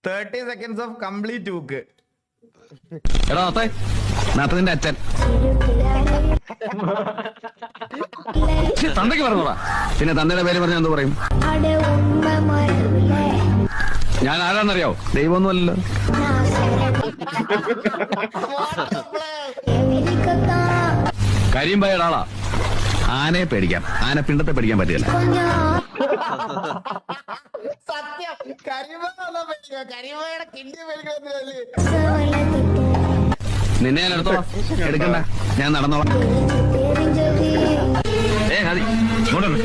30 seconds of complete hook. എടാ നാത്തതിന്റെ അച്ഛൻ തന്തയ്ക്ക് പറഞ്ഞോടാ. പിന്നെ തന്തയുടെ പേര് പറഞ്ഞാൽ എന്ത് പറയും? ഞാൻ ആരാന്നറിയാവോ? ദൈവമൊന്നുമല്ലല്ലോ. കരിയുമ്പായുടെ ആളാ. ആനയെ പേടിക്കാം, ആന പിണ്ടത്തെ പേടിക്കാൻ പറ്റില്ല. സത്യം, കരിമയുടെ കിണ്ടി പേടിക്കുന്നത്. നിന്നെ ഞാൻ എടുത്തോളാം, എടുക്കണ്ട, ഞാൻ നടന്നോളാം. മതി മതി